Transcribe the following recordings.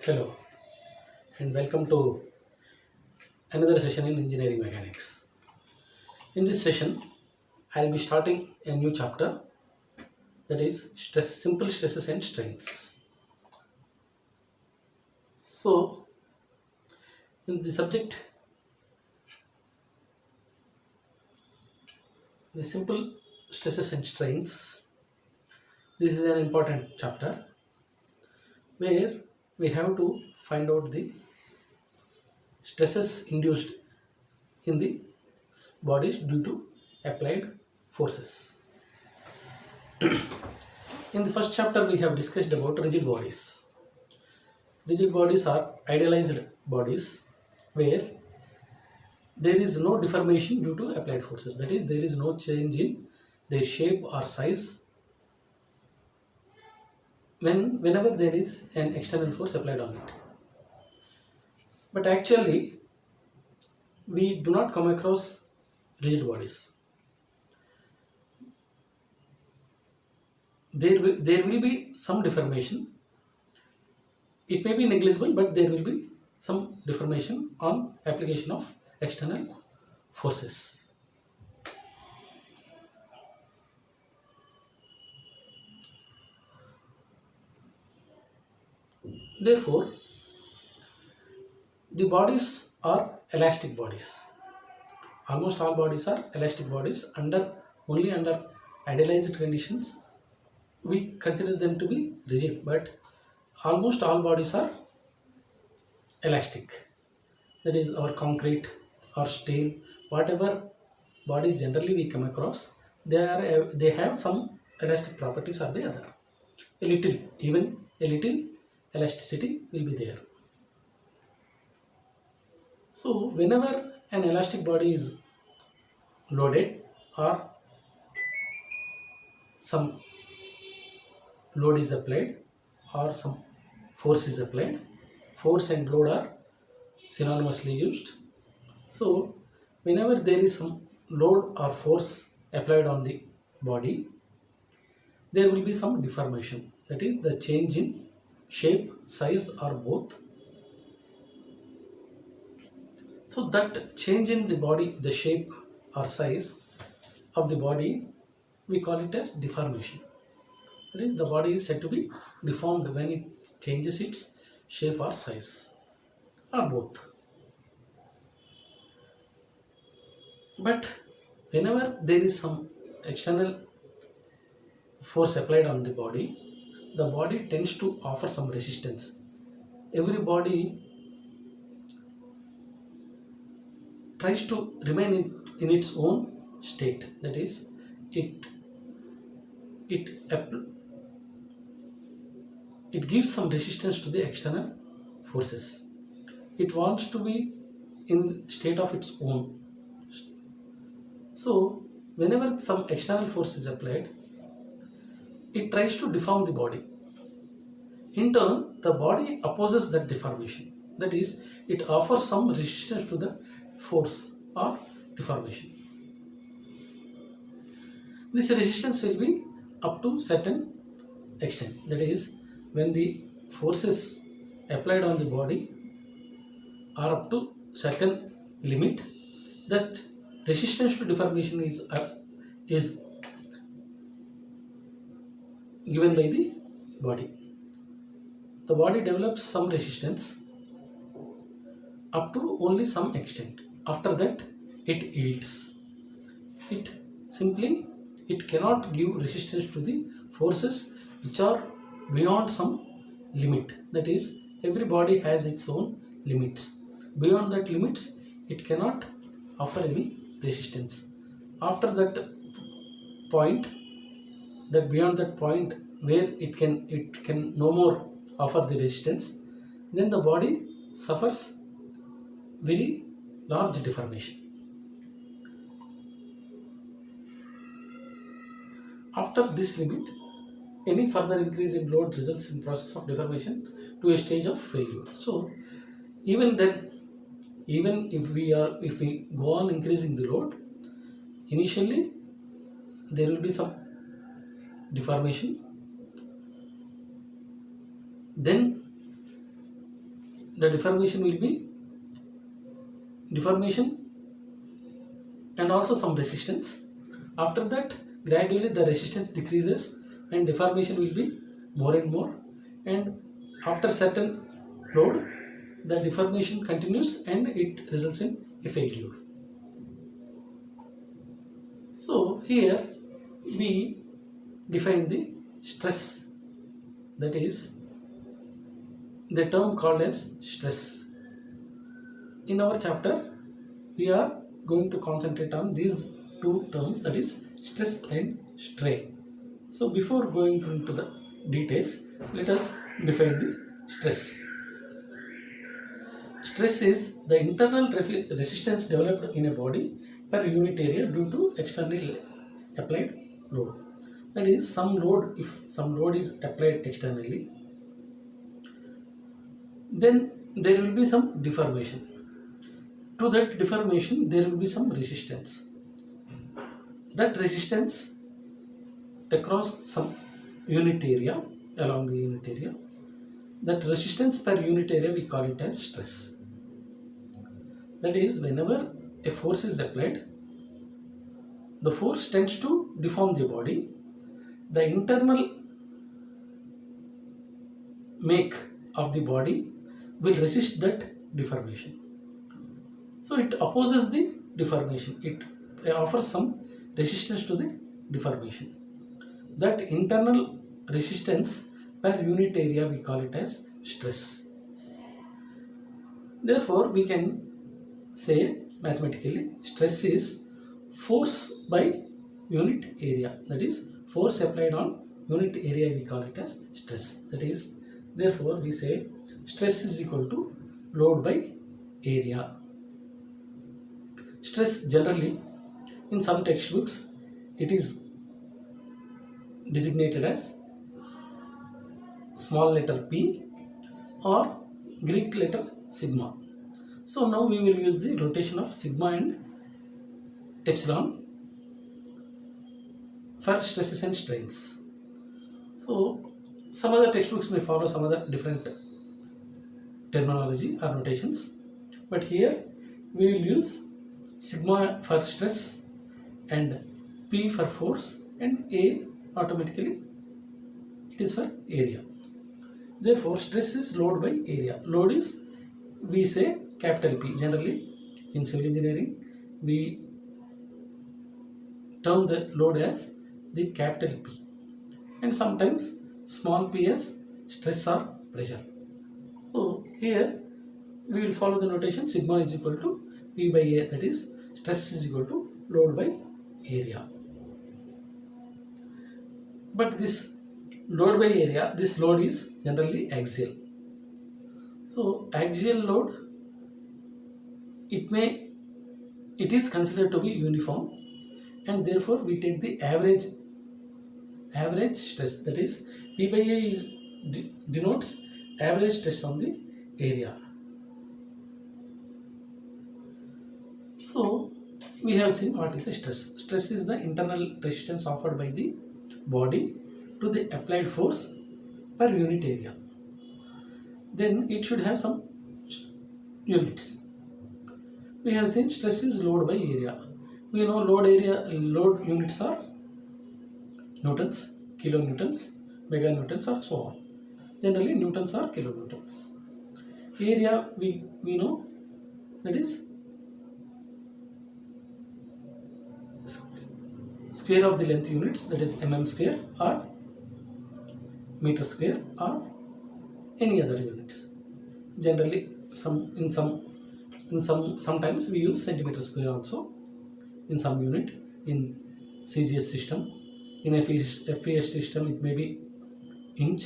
Hello and welcome to another session in engineering mechanics. In this session, I'll be starting a new chapter, that is simple stresses and strains. So, in the subject, the simple stresses and strains, this is an important chapter where we have to find out the stresses induced in the bodies due to applied forces. In the first chapter, we have discussed about rigid bodies. Rigid bodies are idealized bodies where there is no deformation due to applied forces. That is, there is no change in their shape or size whenever there is an external force applied on it. But actually, we do not come across rigid bodies. There will be some deformation. It may be negligible, but there will be some deformation on application of external forces. Therefore, the bodies are elastic bodies. Almost all bodies are elastic bodies. Only under idealized conditions we consider them to be rigid, but almost all bodies are elastic. That is, our concrete or steel, whatever bodies generally we come across, they have some elastic properties or the other. Even a little elasticity will be there. So whenever an elastic body is loaded or some load is applied or some force is applied, force and load are synonymously used. So whenever there is some load or force applied on the body, there will be some deformation, that is the change in shape, size or both. So that change in the body, the shape or size of the body, we call it as deformation. That is, the body is said to be deformed when it changes its shape or size or both. But whenever there is some external force applied on the body tends to offer some resistance. Every body tries to remain in its own state. That is, it it app- it gives some resistance to the external forces. It wants to be in state of its own. So whenever some external force is applied, it tries to deform the body. In turn, the body opposes that deformation. That is, it offers some resistance to the force or deformation. This resistance will be up to certain extent. That is, when the forces applied on the body are up to certain limit, that resistance to deformation is given by the body. The body develops some resistance up to only some extent. After that, it yields. It simply it cannot give resistance to the forces which are beyond some limit. That is, every body has its own limits. Beyond that limits, it cannot offer any resistance. After that point, that beyond that point where it can no more offer the resistance, then the body suffers very large deformation. After this limit, any further increase in load results in process of deformation to a stage of failure. So even then, even if we go on increasing the load, initially there will be some deformation. Then the deformation will be deformation and also some resistance. After that, gradually the resistance decreases and deformation will be more and more, and after certain load the deformation continues and it results in a failure. So here we define the stress, that is the term called as stress. In our chapter we are going to concentrate on these two terms, that is stress and strain. So before going into the details, let us define the stress. Stress is the internal resistance developed in a body per unit area due to externally applied load. That is, some load, if some load is applied externally, then there will be some deformation. To that deformation there will be some resistance. That resistance across some unit area, along the unit area, that resistance per unit area we call it as stress. That is, whenever a force is applied, the force tends to deform the body. The internal make of the body will resist that deformation. So it opposes the deformation. It offers some resistance to the deformation. That internal resistance per unit area we call it as stress. Therefore, we can say mathematically stress is force by unit area. That is, force applied on unit area we call it as stress. That is, therefore we say stress is equal to load by area. Stress generally in some textbooks it is designated as small letter p or Greek letter sigma. So now we will use the rotation of sigma and epsilon for stresses and strains. So some other textbooks may follow some other different terminology or notations, but here we will use sigma for stress and p for force and a automatically it is for area. Therefore load is load by area. Load is, we say, capital P. Generally in civil engineering we term the load as the capital P, and sometimes small p as stress or pressure. So here we will follow the notation sigma is equal to P by A, that is stress is equal to load by area. But this load by area, this load is generally axial. So axial load, it is considered to be uniform, and therefore we take the average stress, that is P by A is denotes average stress on the area. So we have seen what is a stress. Stress is the internal resistance offered by the body to the applied force per unit area. Then it should have some units. We have seen stress is load by area. We know load units are newtons, kilonewtons, meganewtons, or so on. Generally newtons or kilonewtons. Area we know, that is square of the length units, that is mm square or meter square or any other units. Generally sometimes we use centimeter square also in some unit. In CGS system, in FPS system it may be inch,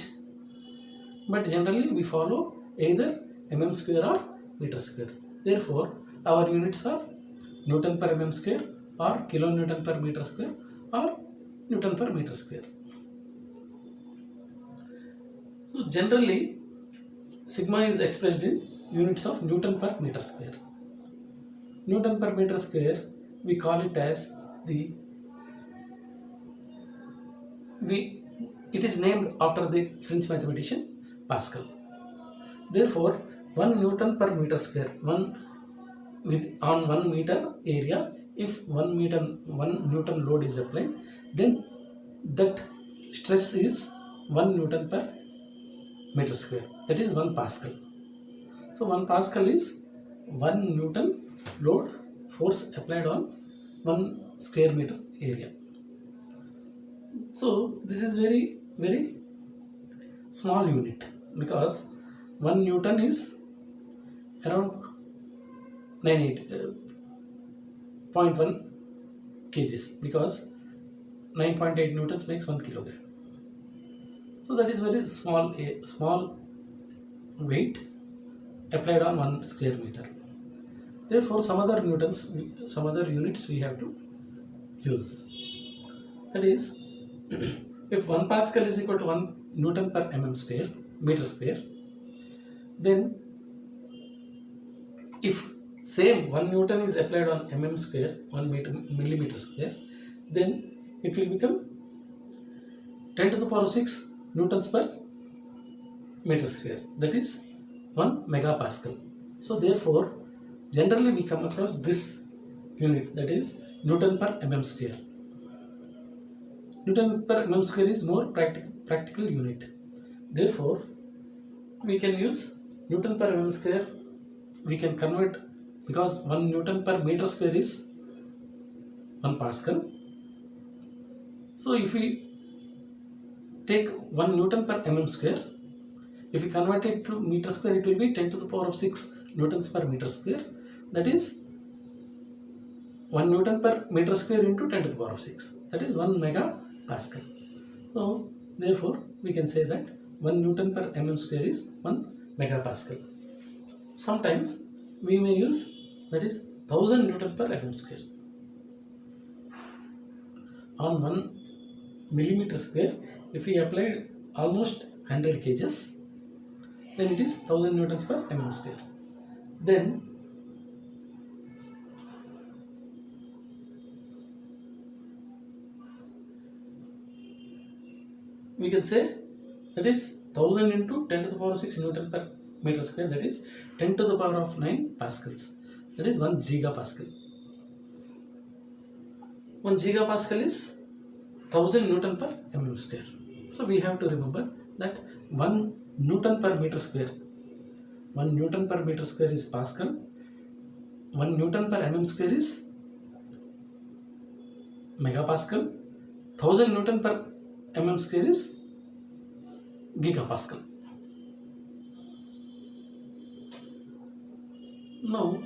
but generally we follow either mm square or meter square. Therefore our units are Newton per mm square or kilonewton per meter square or Newton per meter square. So generally sigma is expressed in units of Newton per meter square. Newton per meter square we call it as it is named after the French mathematician Pascal. Therefore 1 Newton per meter square, one with on 1 meter area. If 1 Newton load is applied, then that stress is 1 Newton per meter square, that is 1 Pascal. So 1 Pascal is 1 Newton load force applied on 1 square meter area. So this is very small unit, because 1 Newton is around 98.1 kgs, because 9.8 newtons makes 1 kilogram. So that is very small weight applied on 1 square meter. Therefore some other units we have to use. That is, if 1 Pascal is equal to 1 Newton per meter square, then if same 1 Newton is applied on square, 1 millimeter square, then it will become 10 to the power 6 newtons per meter square, that is 1 megapascal. So therefore generally we come across this unit, that is Newton per square. Newton per square is more practical unit. Therefore we can use Newton per square. We can convert, because 1 Newton per meter square is 1 Pascal. So if we take 1 Newton per square, if we convert it to meter square, it will be 10 to the power of 6 newtons per meter square, that is 1 Newton per meter square into 10 to the power of 6, that is 1 megapascal. So therefore we can say that 1 Newton per square is 1 megapascal. Sometimes we may use, that is 1000 Newton per square on 1 millimeter square. If we applied almost 100 kgs, then it is 1000 newtons per square. Then we can say that is 1000 into 10 to the power of 6 Newton per meter square, that is 10 to the power of 9 pascals, that is 1 gigapascal. 1 gigapascal is 1000 Newton per square. So we have to remember that 1 Newton per meter square, 1 Newton per meter square is Pascal, 1 Newton per square is megapascal, 1000 Newton per square is gigapascal. Now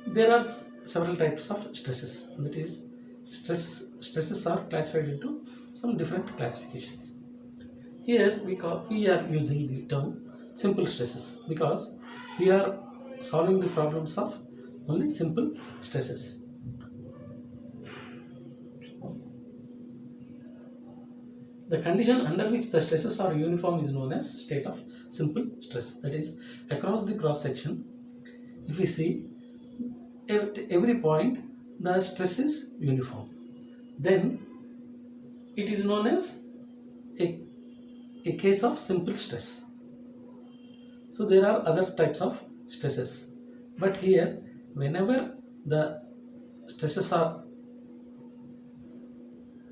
there are several types of stresses, that is stresses are classified into some different classifications. Here we are using the term simple stresses, because we are solving the problems of only simple stresses. The condition under which the stresses are uniform is known as state of simple stress. That is, across the cross section, if we see at every point the stress is uniform, then it is known as a case of simple stress. So there are other types of stresses, but here whenever the stresses are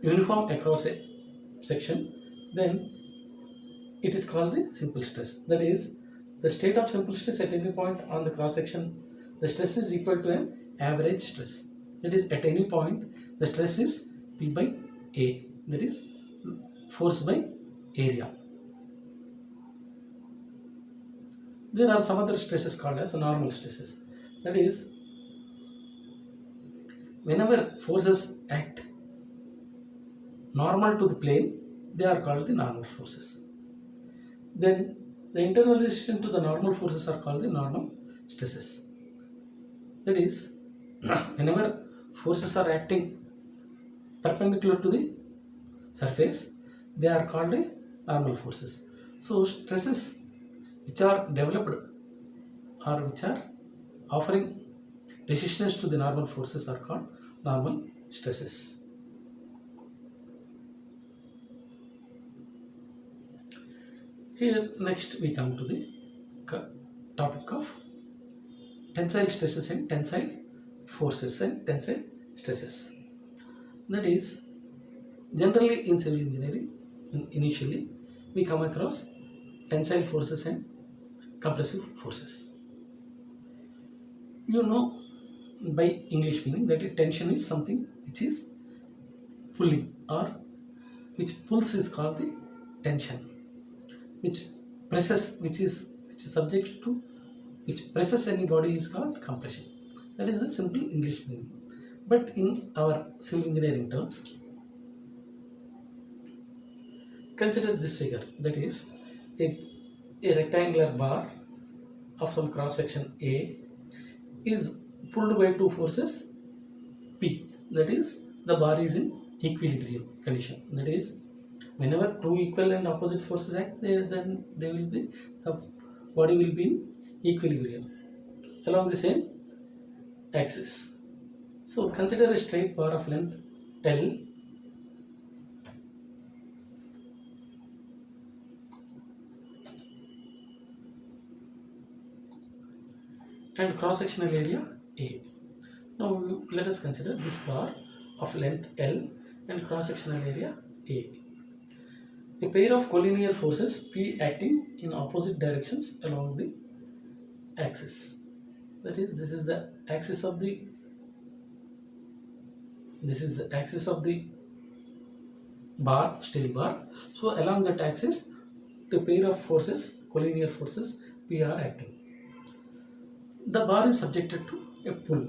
uniform across a section, then it is called the simple stress. That is, the state of simple stress at any point on the cross section, the stress is equal to an average stress. That is, at any point the stress is P by A, that is force by area. There are some other stresses called as normal stresses. That is, whenever forces act normal to the plane, they are called the normal forces. Then the internal resistance to the normal forces are called the normal stresses. That is, whenever forces are acting perpendicular to the surface, they are called the normal forces. So stresses which are developed or which are offering resistance to the normal forces are called normal stresses. Here next we come to the topic of tensile stresses and tensile forces and tensile stresses. That is, generally in civil engineering, initially we come across tensile forces and compressive forces. You know by English meaning that tension is something which is pulling, or which pulls is called the tension, which presses, which is subject to, which presses any body is called compression. That is the simple English meaning. But in our civil engineering terms, consider this figure. That is a rectangular bar of some cross section A is pulled by two forces P. That is, the bar is in equilibrium condition. That is, whenever two equal and opposite forces act, then they will be, the body will be in equilibrium along the same axis. So consider a straight bar of length L and cross-sectional area A. Now let us consider this bar of length L and cross-sectional area A. A pair of collinear forces P acting in opposite directions along the axis. That is, this is the axis of the bar, steel bar. So along that axis, the pair of forces, collinear forces P are acting. The bar is subjected to a pull.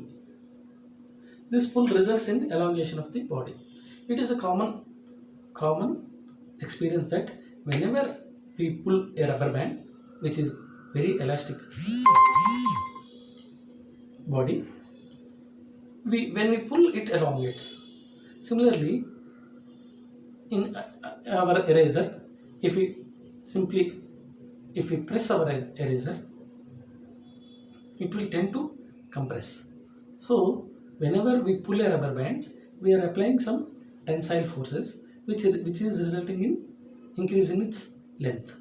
This pull results in elongation of the body. It is a common experience that whenever we pull a rubber band, which is very elastic body, when we pull, it elongates. Similarly, in our eraser, if we press our eraser, it will tend to compress. So whenever we pull a rubber band, we are applying some tensile forces which is resulting in increase in its length.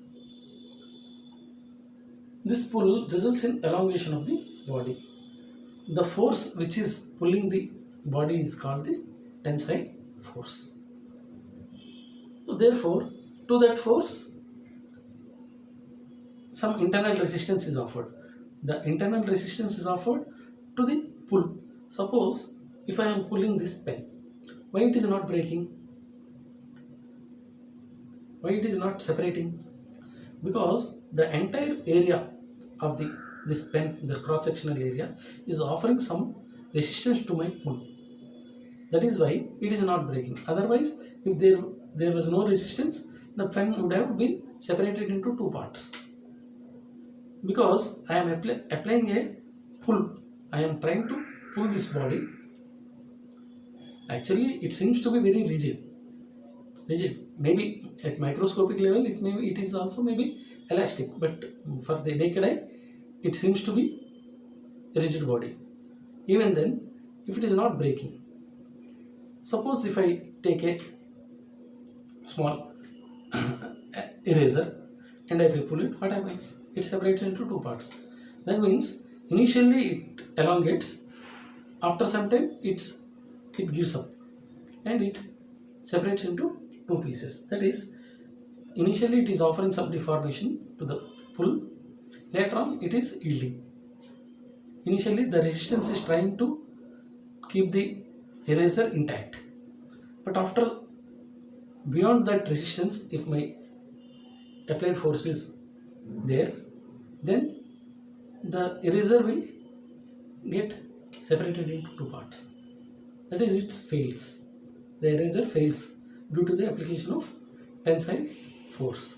This pull results in elongation of the body. The force which is pulling the body is called the tensile force. So therefore, to that force, some internal resistance is offered. The internal resistance is offered to the pull. Suppose if I am pulling this pen, why it is not breaking? Why it is not separating? Because the entire area of this pen, the cross-sectional area, is offering some resistance to my pull. That is why it is not breaking. Otherwise, if there was no resistance, the pen would have been separated into two parts. Because I am applying a pull, I am trying to pull this body. Actually, it seems to be very rigid. Maybe at microscopic level, it is also maybe elastic, but for the naked eye, it seems to be a rigid body. Even then, if it is not breaking, suppose if I take a small eraser and if I pull it, what happens? It separates into two parts. That means initially it elongates, after some time it gives up and it separates into two pieces. That is, initially it is offering some deformation to the pull, later on it is yielding. Initially the resistance is trying to keep the eraser intact, but after, beyond that resistance, if my applied force is there, then the eraser will get separated into two parts. That is, it fails. The eraser fails due to the application of tensile force.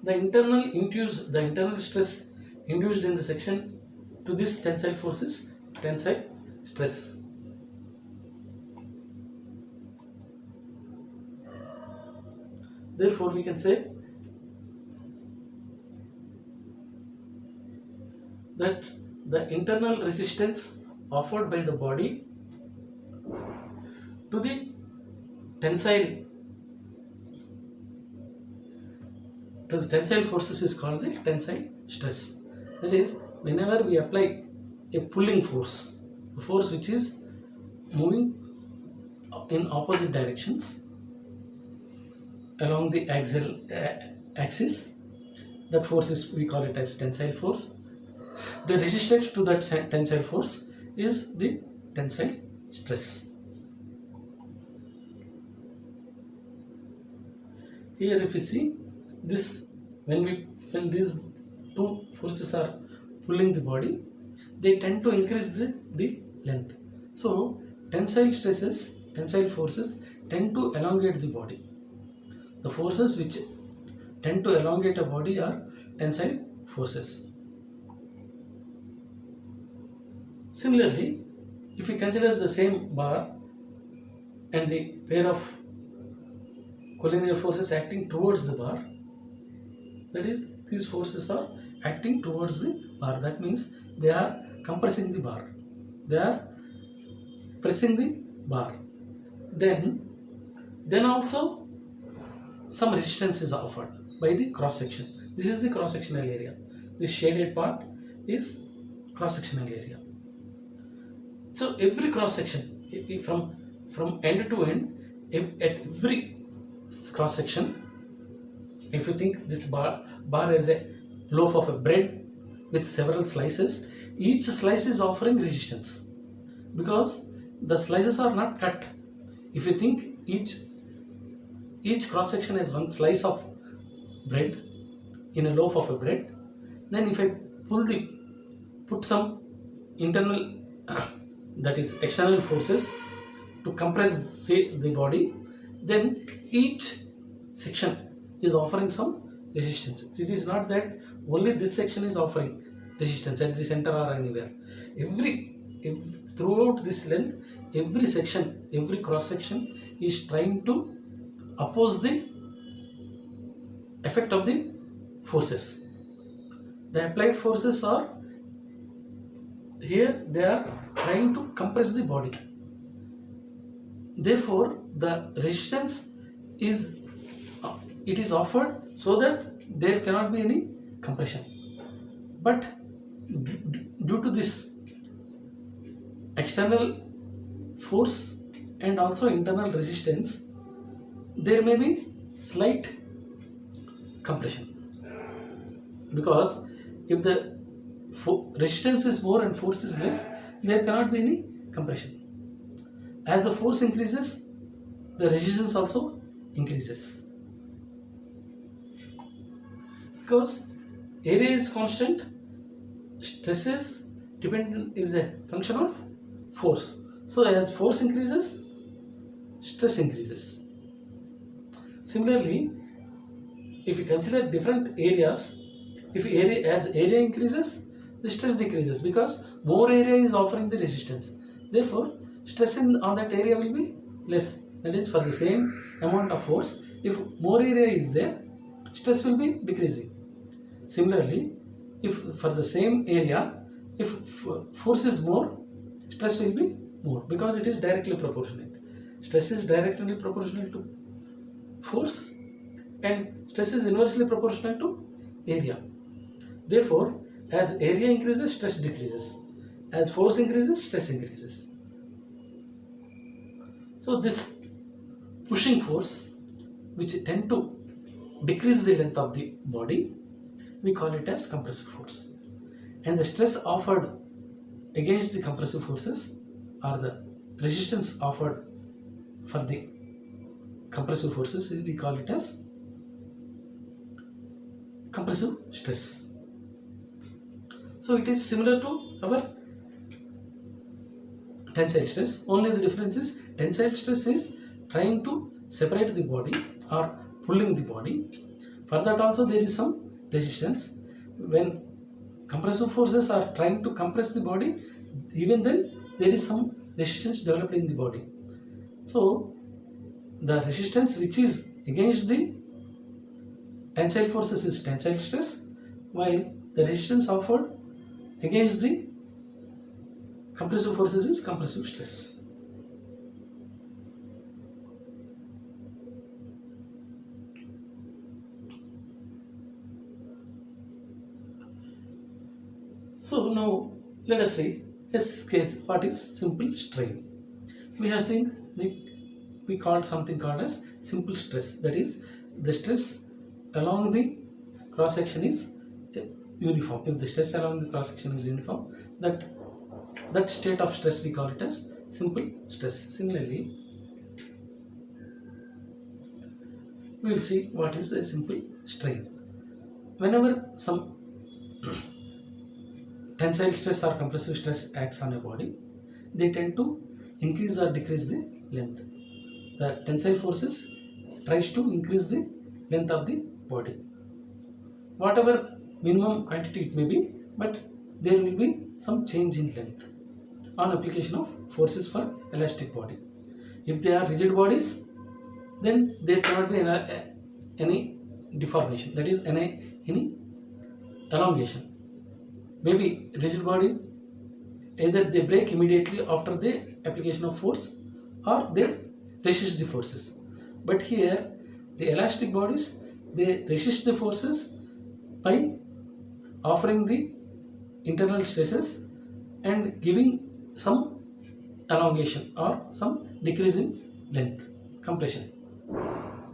The internal stress induced in the section to this tensile force is tensile stress. Therefore, we can say that the internal resistance offered by the body to the tensile to the tensile forces is called the tensile stress. That is, whenever we apply a pulling force, the force which is moving in opposite directions along the axial axis, that force is, we call it as tensile force. The resistance to that tensile force is the tensile stress. Here if you see this, when these two forces are pulling the body, they tend to increase the length. So tensile stresses, tensile forces tend to elongate the body. The forces which tend to elongate a body are tensile forces. Similarly, if we consider the same bar and the pair of collinear forces acting towards the bar, that is, these forces are acting towards the bar, that means they are compressing the bar, they are pressing the bar, then also some resistance is offered by the cross section. This is the cross sectional area. This shaded part is cross sectional area. So every cross section, from end to end, at every cross section, if you think this bar is a loaf of a bread with several slices, each slice is offering resistance because the slices are not cut. If you think each cross section has one slice of bread in a loaf of a bread, then if I put some internal that is external forces to compress the body, then each section is offering some resistance. It is not that only this section is offering resistance at the center or anywhere. Throughout this length, every section, every cross section is trying to oppose the effect of the forces. The applied forces are here, they are trying to compress the body. Therefore, the resistance is offered so that there cannot be any compression. But due to this external force and also internal resistance, there may be slight compression, because if the resistance is more and force is less, there cannot be any compression. As the force increases, the resistance also increases. Because area is constant, stress is a function of force. So as force increases, stress increases. Similarly, if you consider different areas, as area increases, the stress decreases because more area is offering the resistance. Therefore, stress on that area will be less. That is, for the same amount of force, if more area is there, stress will be decreasing. Similarly, if for the same area, if force is more, stress will be more, because it is directly proportionate. Stress is directly proportional to force and stress is inversely proportional to area. Therefore, as area increases, stress decreases. As force increases, stress increases. So this pushing force, which tend to decrease the length of the body, we call it as compressive force. And the stress offered against the compressive forces, or the resistance offered for the compressive forces, we call it as compressive stress. So it is similar to our tensile stress, only the difference is tensile stress is trying to separate the body or pulling the body. For that also there is some resistance. When compressive forces are trying to compress the body, even then there is some resistance developed in the body. So the resistance which is against the tensile forces is tensile stress, while the resistance offered against the compressive forces is compressive stress. So now let us see this case what is simple strain. We have seen we called something called as simple stress, that is the stress along the cross section is uniform. If the stress along the cross section is uniform, that state of stress we call it as simple stress. Similarly, we will see what is a simple strain. Whenever some tensile stress or compressive stress acts on a body, they tend to increase or decrease the length. The tensile forces tries to increase the length of the body, whatever minimum quantity it may be, but there will be some change in length on application of forces for elastic body. If they are rigid bodies, then there cannot be any deformation, that is any elongation. Maybe rigid body, either they break immediately after the application of force or they resist the forces. But here the elastic bodies, they resist the forces by offering the internal stresses and giving some elongation or some decrease in length, compression.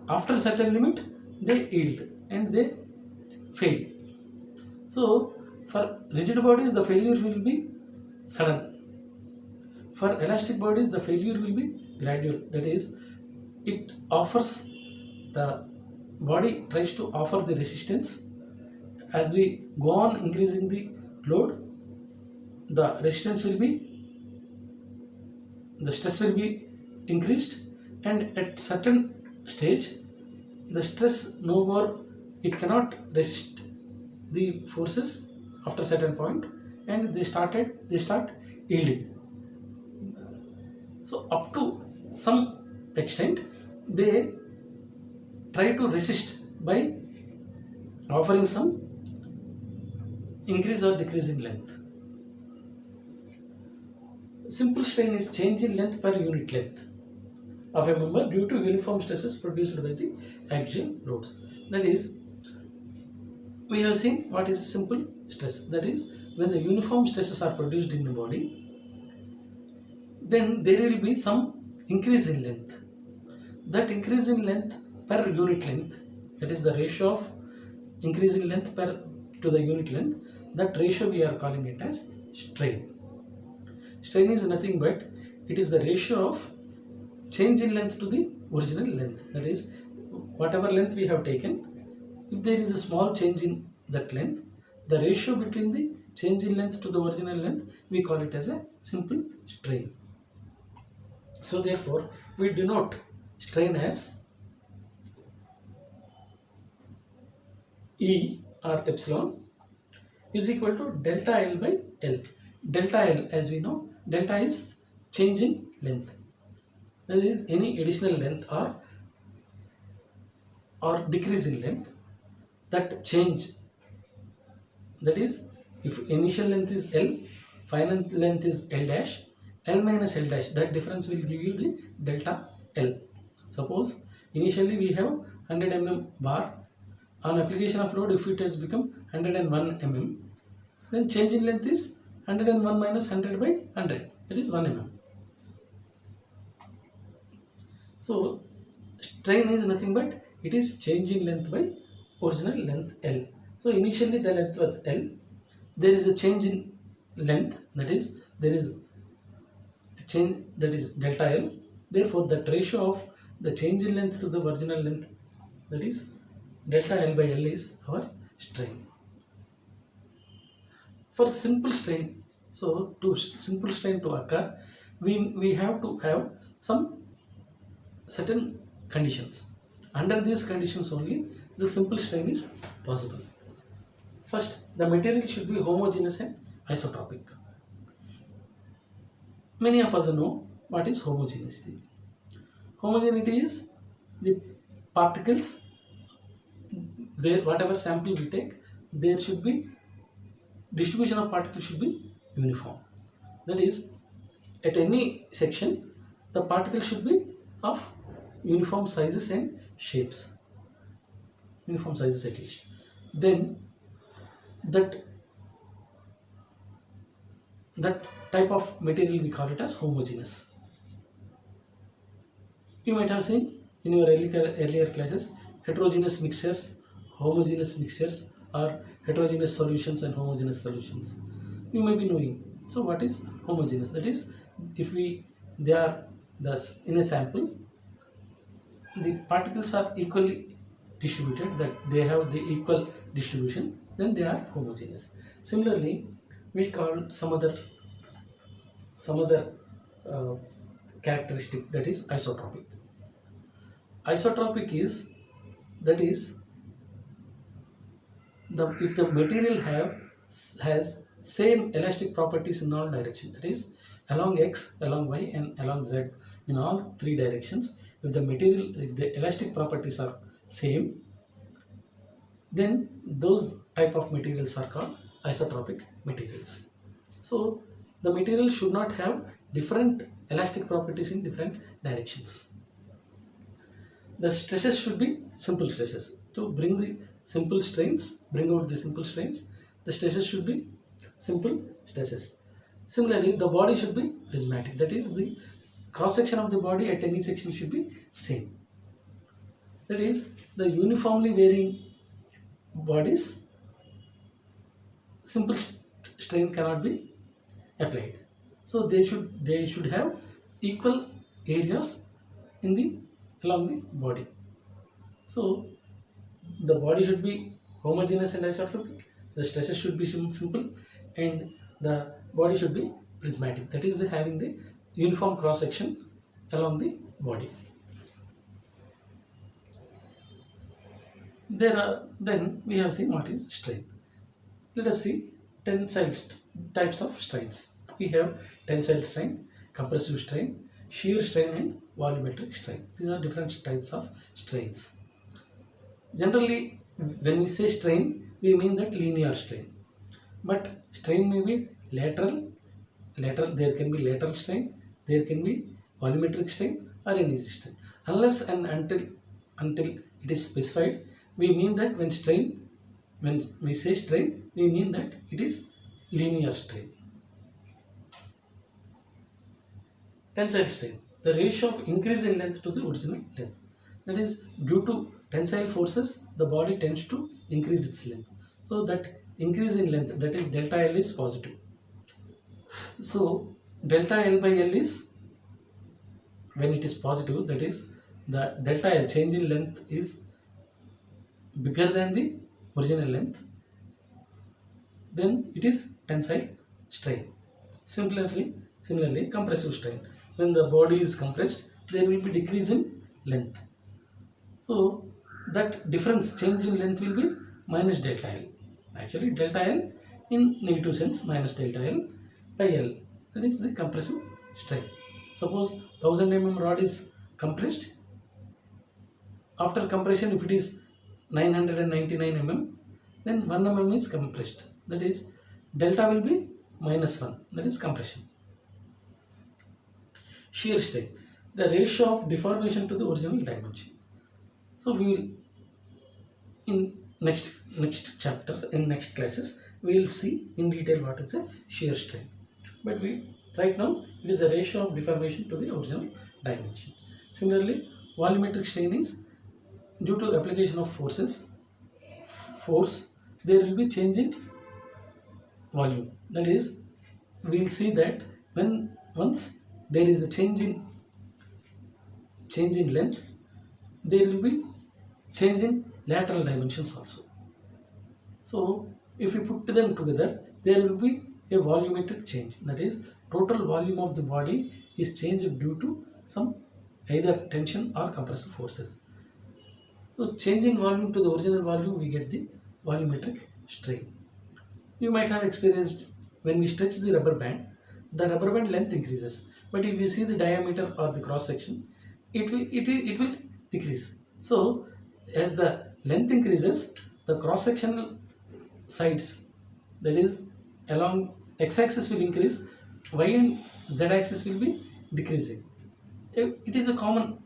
After a certain limit, they yield and they fail. So for rigid bodies, the failure will be sudden. For elastic bodies, the failure will be gradual. That is, it offers, the body tries to offer the resistance. As we go on increasing the load, the resistance will be, the stress will be increased, and at certain stage, the stress no more, it cannot resist the forces after certain point, and they start yielding. So up to some extent, they try to resist by offering some increase or decrease in length. Simple strain is change in length per unit length of a member due to uniform stresses produced by the axial loads. That is, we have seen what is a simple stress. That is, when the uniform stresses are produced in the body, then there will be some increase in length. That increase in length per unit length, that is the ratio of increase in length per to the unit length, that ratio we are calling it as strain. Strain is nothing but it is the ratio of change in length to the original length. That is, whatever length we have taken, if there is a small change in that length, the ratio between the change in length to the original length, we call it as a simple strain. So therefore, we denote strain as E or epsilon is equal to delta L by L. Delta L, as we know, delta is change in length. That is any additional length or decrease in length, that change, that is, if initial length is L, final length is L dash, L minus L dash, that difference will give you the delta L. Suppose initially we have 100 mm bar, on application of load if it has become 101 mm, then change in length is 101 minus 100 by 100, that is 1 mm. So strain is nothing but it is change in length by original length L. So initially the length was L, there is a change in length, that is there is a change, that is delta L. Therefore that ratio of the change in length to the original length, that is delta L by L, is our strain. For simple strain, so to simple strain to occur, we have to have some certain conditions. Under these conditions only the simple strain is possible. First, the material should be homogeneous and isotropic. Many of us know what is homogeneity. Homogeneity is the particles, where whatever sample we take, there should be distribution of particles should be uniform. That is, at any section the particles should be of uniform sizes and shapes, uniform sizes at least. Then that that type of material we call it as homogeneous. You might have seen in your earlier classes heterogeneous mixtures, homogeneous mixtures, or heterogeneous solutions and homogeneous solutions. You may be knowing. So what is homogeneous? That is, if they are thus in a sample, the particles are equally distributed, that they have the equal distribution, then they are homogeneous. Similarly, we call some other uh, characteristic, that is isotropic. Isotropic is, that is, if the material has same elastic properties in all directions, that is along x, along y, and along z, in all three directions, if the elastic properties are same, then those type of materials are called isotropic materials. So the material should not have different elastic properties in different directions. The stresses should be simple stresses. To bring the simple strains, bring out the simple strains, the stresses should be simple stresses. Similarly, the body should be prismatic. That is, the cross section of the body at any section should be same. That is, the uniformly varying bodies, simple strain cannot be applied. So they should have equal areas in the along the body. So the body should be homogeneous and isotropic, the stresses should be simple, and the body should be prismatic. That is, having the uniform cross section along the body. Then we have seen what is strain. Let us see tensile types of strains. We have tensile strain, compressive strain, shear strain, and volumetric strain. These are different types of strains. Generally, when we say strain, we mean that linear strain. But strain may be lateral. There can be lateral strain, there can be volumetric strain, or any strain. Unless and until it is specified, we mean that when we say strain, we mean that it is linear strain. Tensile strain, the ratio of increase in length to the original length. That is, due to tensile forces, the body tends to increase its length. So that increase in length, that is delta L, is positive. So delta L by L is, when it is positive, that is the delta L, change in length, is bigger than the original length, then it is tensile strain. Similarly, compressive strain. When the body is compressed, there will be decrease in length. So that difference, change in length, will be minus delta L. Actually, delta L in negative sense, minus delta L by L. That is the compressive strain. Suppose 1000 mm rod is compressed. After compression, if it is 999 mm, then 1 mm is compressed. That is, delta will be -1. That is compression. Shear strain, the ratio of deformation to the original dimension. So we will, in next chapters, in next classes, we will see in detail what is a shear strain. But right now, it is a ratio of deformation to the original dimension. Similarly, volumetric strain is due to application of force, there will be change in volume. That is, we will see that once there is a change in length, there will be change in lateral dimensions also. So if we put them together, there will be a volumetric change. That is, total volume of the body is changed due to some either tension or compressive forces. So changing volume to the original volume, we get the volumetric strain. You might have experienced, when we stretch the rubber band length increases. But if you see the diameter or the cross section, it will decrease. So as the length increases, the cross sectional sides, that is along x-axis, will increase, y and z-axis will be decreasing. It is a common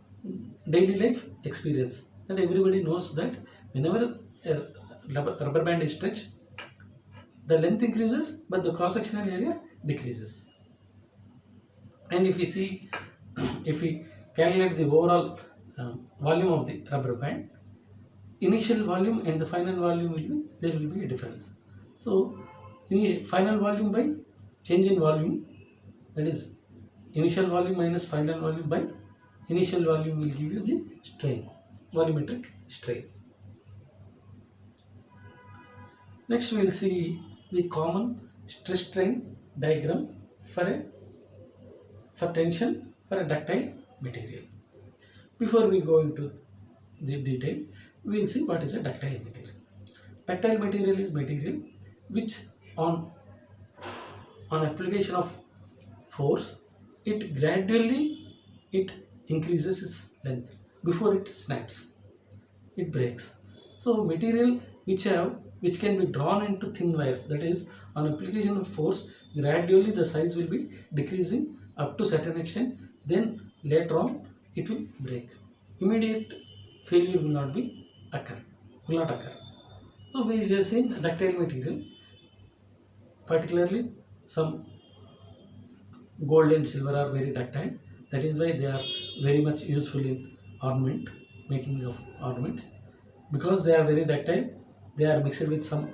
daily life experience that everybody knows that whenever a rubber band is stretched, the length increases but the cross sectional area decreases. And if we see, if we calculate the overall volume of the rubber band, initial volume and the final volume will be, there will be a difference. So final volume by change in volume, that is initial volume minus final volume by initial volume, will give you the strain, volumetric strain. Next we will see the common stress strain diagram for tension for a ductile material. Before we go into the detail, we will see what is a ductile material. Ductile material is material which on application of force, it gradually it increases its length before it snaps, it breaks. So material which can be drawn into thin wires, that is on application of force, gradually the size will be decreasing up to certain extent, then later on it will break. Immediate failure will not occur. So we have seen ductile material, particularly some gold and silver are very ductile. That is why they are very much useful in ornament, making of ornaments. Because they are very ductile, they are mixed with some,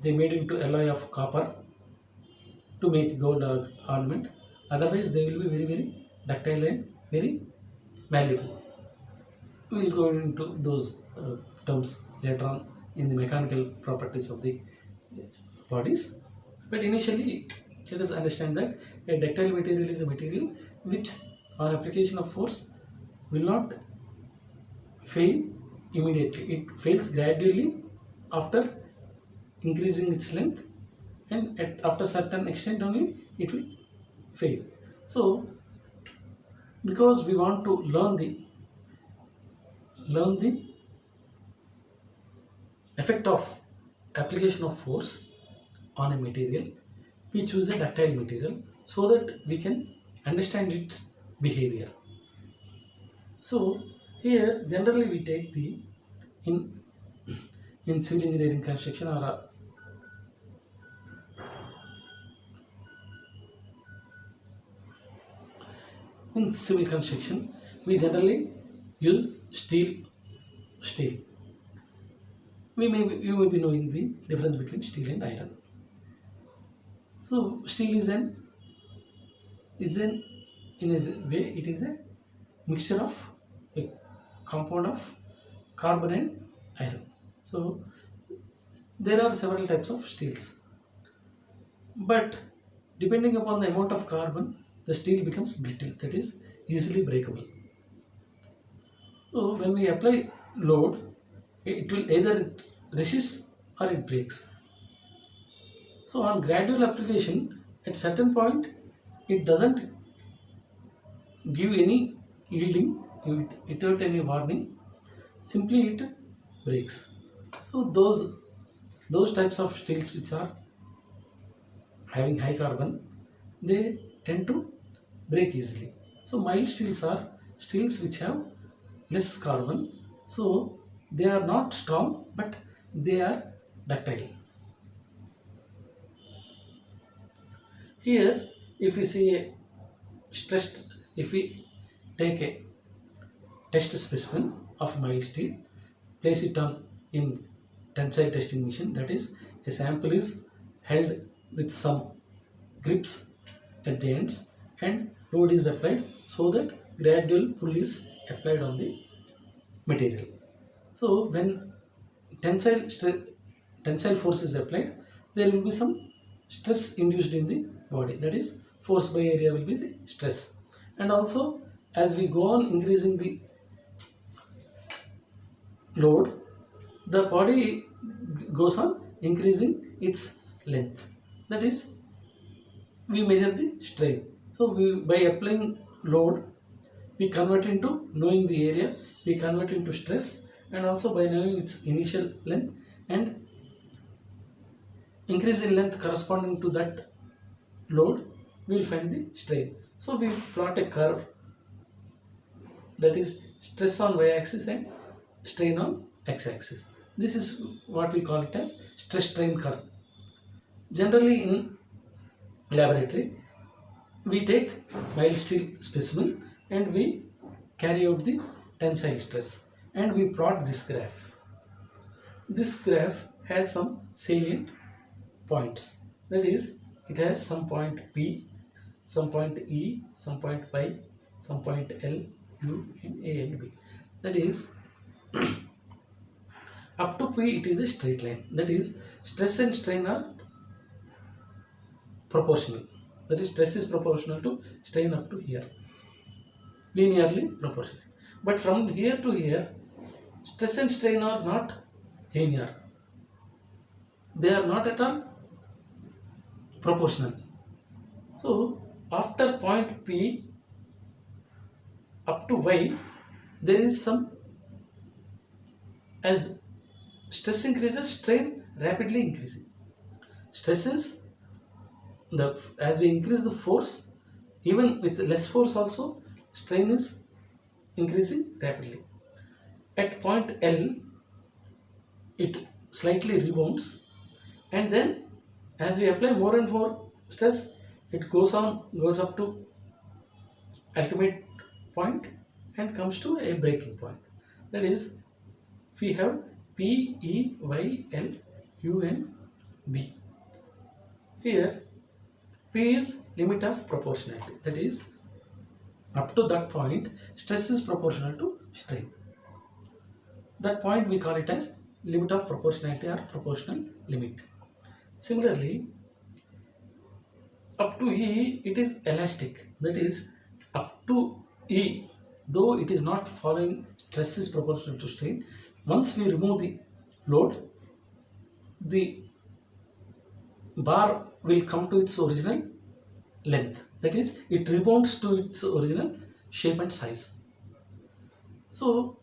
they made into alloy of copper to make gold ornament. Otherwise they will be very ductile and very malleable. We will go into those terms later on in the mechanical properties of the bodies. But initially, let us understand that a ductile material is a material which on application of force will not fail immediately. It fails gradually after increasing its length, and after certain extent only it will fail. So because we want to learn the effect of application of force on a material, we choose a ductile material so that we can understand its behavior. So here generally we take the in civil engineering construction or in civil construction we generally use steel. You may be knowing the difference between steel and iron. So steel is an in a way it is a mixture of a compound of carbon and iron. So there are several types of steels, but depending upon the amount of carbon, the steel becomes brittle, that is easily breakable. So when we apply load, it will either resist or it breaks. So on gradual application, at certain point, it doesn't give any yielding without any warning. Simply it breaks. So those types of steels which are having high carbon, they tend to break easily. So mild steels are steels which have less carbon. So they are not strong, but they are ductile. Here, if we see a if we take a test specimen of mild steel, place it on in tensile testing machine, that is a sample is held with some grips at the ends and load is applied so that gradual pull is applied on the material. So when tensile force is applied, there will be some stress induced in the body, that is force by area will be the stress. And also as we go on increasing the load, the body goes on increasing its length, that is we measure the strain. So by applying load, we convert into knowing the area, we convert into stress, and also by knowing its initial length and increase in length corresponding to that load, we will find the strain. So we plot a curve, that is stress on y-axis and strain on x-axis. This is what we call it as stress strain curve. Generally in laboratory, we take mild steel specimen and we carry out the tensile stress and we plot this graph. This graph has some salient points. That is, it has some point P, some point E, some point Y, some point L, U, and A and B. That is, up to P it is a straight line. That is, stress and strain are proportional. That is, stress is proportional to strain up to here, linearly proportional. But from here to here, stress and strain are not linear. They are not at all proportional. So after point P up to Y, there is some, as stress increases, strain rapidly increasing. Stress is the, as we increase the force, even with less force also, strain is increasing rapidly. At point L, it slightly rebounds, and then as we apply more and more stress, it goes up to ultimate point and comes to a breaking point. That is, we have P, E, Y, L, U, and B. Here, P is limit of proportionality. That is, up to that point, stress is proportional to strain. That point we call it as limit of proportionality or proportional limit. Similarly, up to E, it is elastic. That is, up to E, though it is not following stress is proportional to strain, once we remove the load, the bar will come to its original length. That is, it rebounds to its original shape and size. So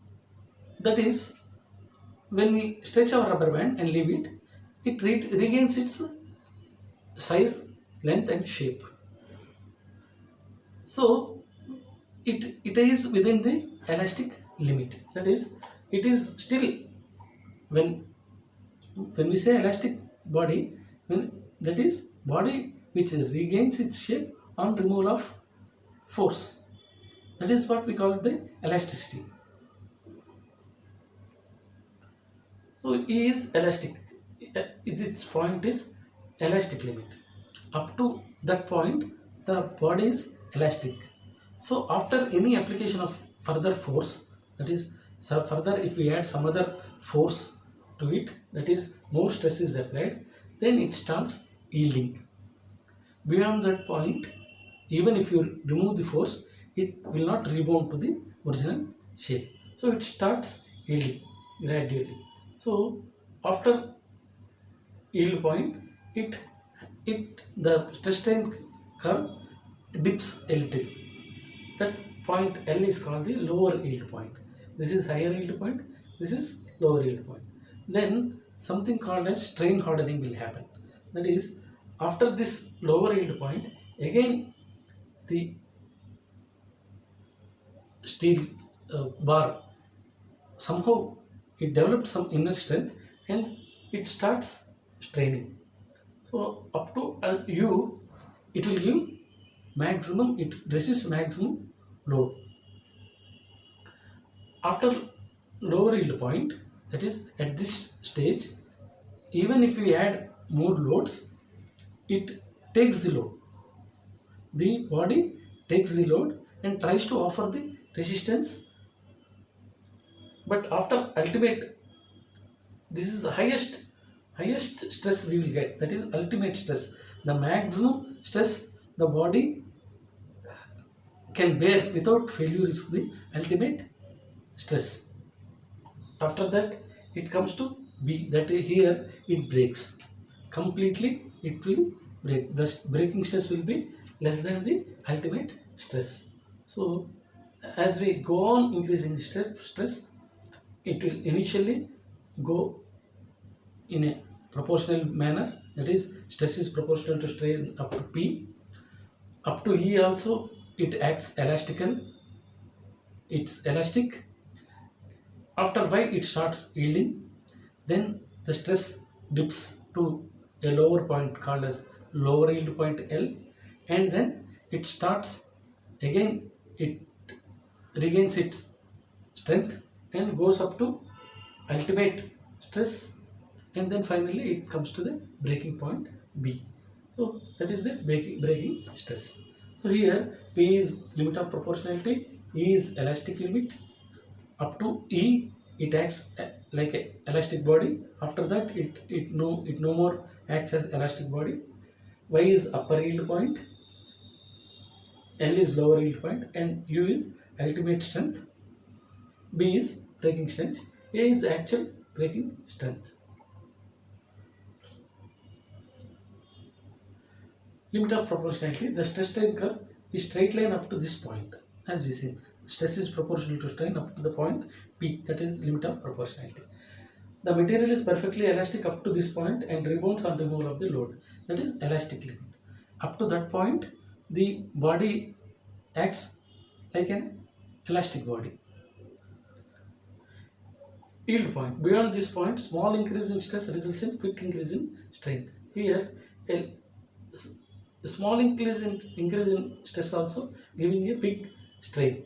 that is, when we stretch our rubber band and leave it, it regains its size, length, and shape. So it is within the elastic limit. That is, it is still, when we say elastic body, when that is body which regains its shape on removal of force. That is what we call the elasticity. So E is elastic. Its point is elastic limit. Up to that point, the body is elastic. So after any application of further force, that is, so further if we add some other force to it, that is, more stress is applied, then it starts yielding. Beyond that point, even if you remove the force, it will not rebound to the original shape. So it starts yielding gradually. So after yield point, it the stress strain curve dips a little. That point L is called the lower yield point. This is higher yield point. This is lower yield point. Then something called as strain hardening will happen. That is, after this lower yield point, again the steel bar, somehow it developed some inner strength and it starts straining. So up to U, it will give maximum, it resists maximum load. After lower yield point, that is at this stage, even if we add more loads, it takes the load. The body takes the load and tries to offer the resistance, but after ultimate, this is the highest stress we will get. That is ultimate stress, the maximum stress the body can bear without failure is the ultimate stress. After that, it comes to B. That is, here it breaks completely. It will break. The breaking stress will be less than the ultimate stress. So as we go on increasing stress, it will initially go in a proportional manner. That is, stress is proportional to strain up to P. Up to E also, it acts elastical. It's elastic. After Y, it starts yielding. Then the stress dips to a lower point called as lower yield point L, and then it starts again, it regains its strength and goes up to ultimate stress, and then finally it comes to the breaking point B. So that is the breaking stress. So here P is limit of proportionality, E is elastic limit. Up to E it acts like a elastic body. After that it no more acts as elastic body. Y is upper yield point, L is lower yield point, and U is ultimate strength. B is breaking strength. A is actual breaking strength. Limit of proportionality, the stress strain curve is straight line up to this point. As we see, stress is proportional to strain up to the point P, that is limit of proportionality. The material is perfectly elastic up to this point and rebounds on removal of the load, that is elastic limit. Up to that point, the body acts like an elastic body. Yield point, beyond this point, small increase in stress results in quick increase in strain. Here, a small increase in stress also giving a big strain.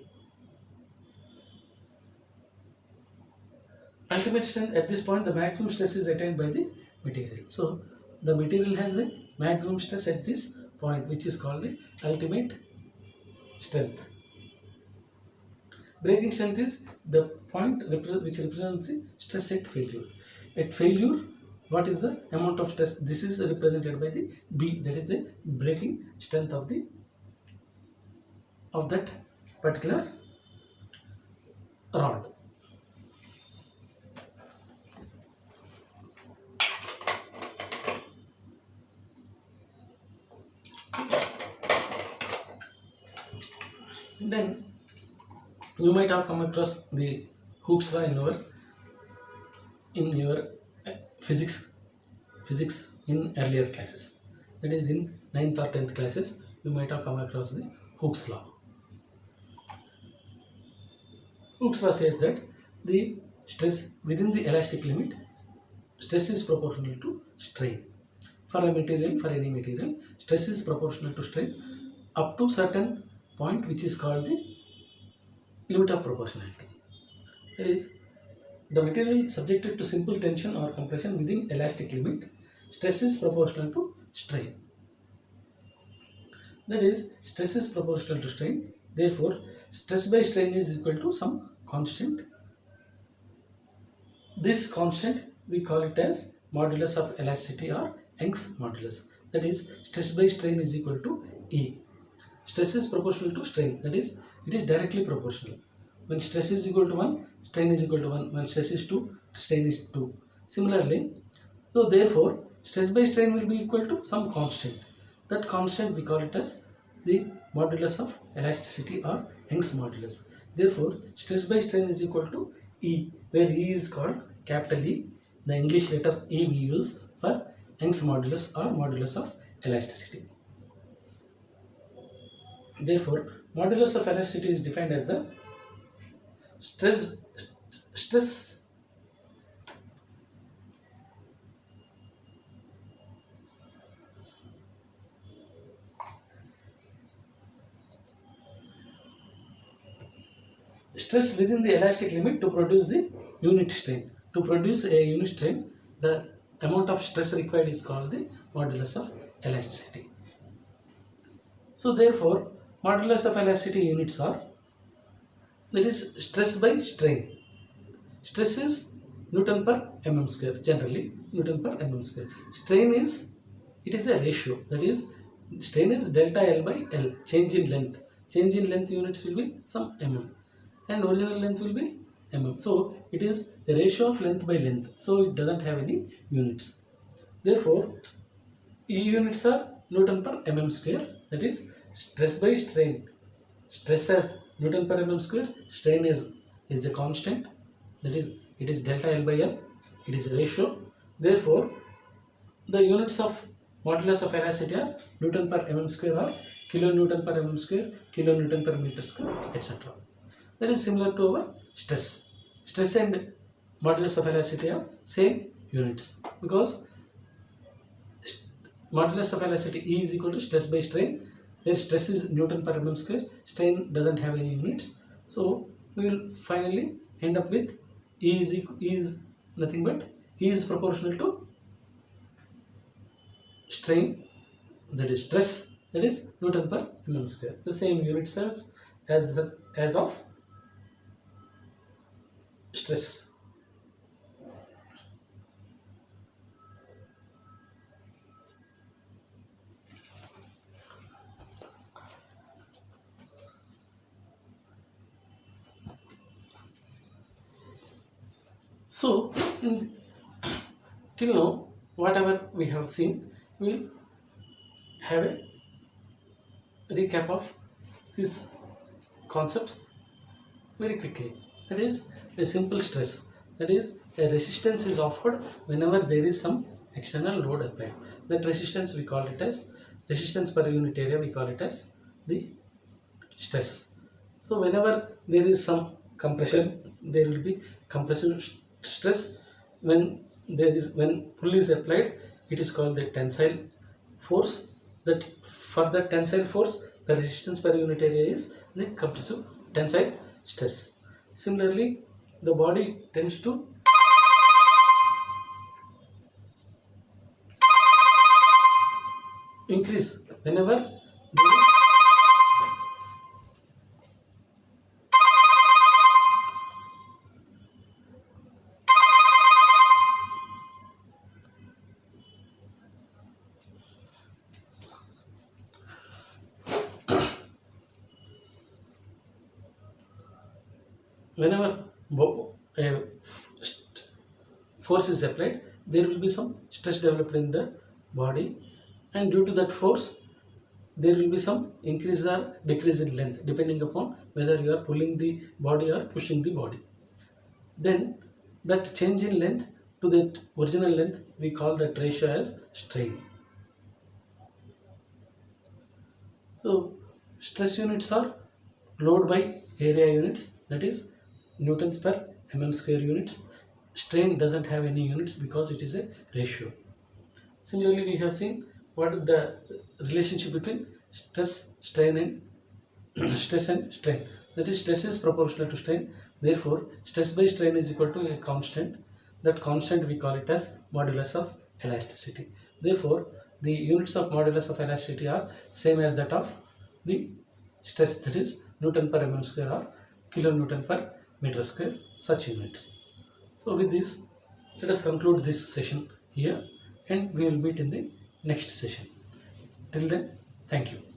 Ultimate strength, at this point the maximum stress is attained by the material. So the material has the maximum stress at this point, which is called the ultimate strength. Breaking strength is the point which represents the stress at failure. At failure, what is the amount of stress? This is represented by the B, that is the breaking strength of that particular rod. Then you might have come across the Hooke's law in your physics in earlier classes. That is in 9th or 10th classes, you might have come across the Hooke's law. Hooke's law says that the stress within the elastic limit, stress is proportional to strain. For a material, for any material, stress is proportional to strain up to certain point, which is called the limit of proportionality. That is, the material subjected to simple tension or compression within elastic limit, stress is proportional to strain. That is, stress is proportional to strain. Therefore, stress by strain is equal to some constant. This constant we call it as modulus of elasticity or Young's modulus. That is, stress by strain is equal to E. Stress is proportional to strain. That is, it is directly proportional. When stress is equal to 1, strain is equal to 1. When stress is 2, strain is 2. Similarly, so therefore, stress by strain will be equal to some constant. That constant we call it as the modulus of elasticity or Young's modulus. Therefore, stress by strain is equal to E, where E is called capital E. The English letter E we use for Young's modulus or modulus of elasticity. Therefore, modulus of elasticity is defined as the stress within the elastic limit to produce the unit strain. To produce a unit strain, the amount of stress required is called the modulus of elasticity. So therefore, modulus of elasticity units are, that is, stress by strain. Stress is Newton per mm square, generally Newton per mm square. Strain is, it is a ratio, that is, strain is delta L by L, change in length. Change in length units will be some mm and original length will be mm. So it is a ratio of length by length, so it doesn't have any units. Therefore, E units are Newton per mm square, that is, stress by strain. Stress as Newton per mm square, strain is a constant, that is, it is delta L by L, it is a ratio. Therefore, the units of modulus of elasticity are Newton per mm square or kilonewton per mm square, kilonewton per meter square, etc. That is similar to our stress. Stress and modulus of elasticity are same units, because modulus of elasticity E is equal to stress by strain. Where stress is Newton per mm square, strain doesn't have any units. So we will finally end up with E is nothing but E is proportional to strain, that is stress, that is Newton per mm square. The same unit cells as of stress. So till now, whatever we have seen, we'll have a recap of these concepts very quickly. That is a simple stress. That is a resistance is offered whenever there is some external load applied. That resistance we call it as resistance per unit area. We call it as the stress. So whenever there is some compression, there will be compressive stress. When pull is applied, it is called the tensile force. That for the tensile force, the resistance per unit area is the compressive tensile stress. Similarly, the body tends to increase whenever there is whenever a force is applied, there will be some stress developed in the body, and due to that force, there will be some increase or decrease in length depending upon whether you are pulling the body or pushing the body. Then that change in length to the original length, we call that ratio as strain. So stress units are load by area units, that is newtons per mm square units. Strain doesn't have any units because it is a ratio. Similarly, we have seen what is the relationship between stress, strain and stress and strain. That is, stress is proportional to strain. Therefore, stress by strain is equal to a constant. That constant we call it as modulus of elasticity. Therefore, the units of modulus of elasticity are same as that of the stress, that is Newton per mm square or kilonewton per meter square, such units. So with this, let us conclude this session here, and we will meet in the next session. Till then, thank you.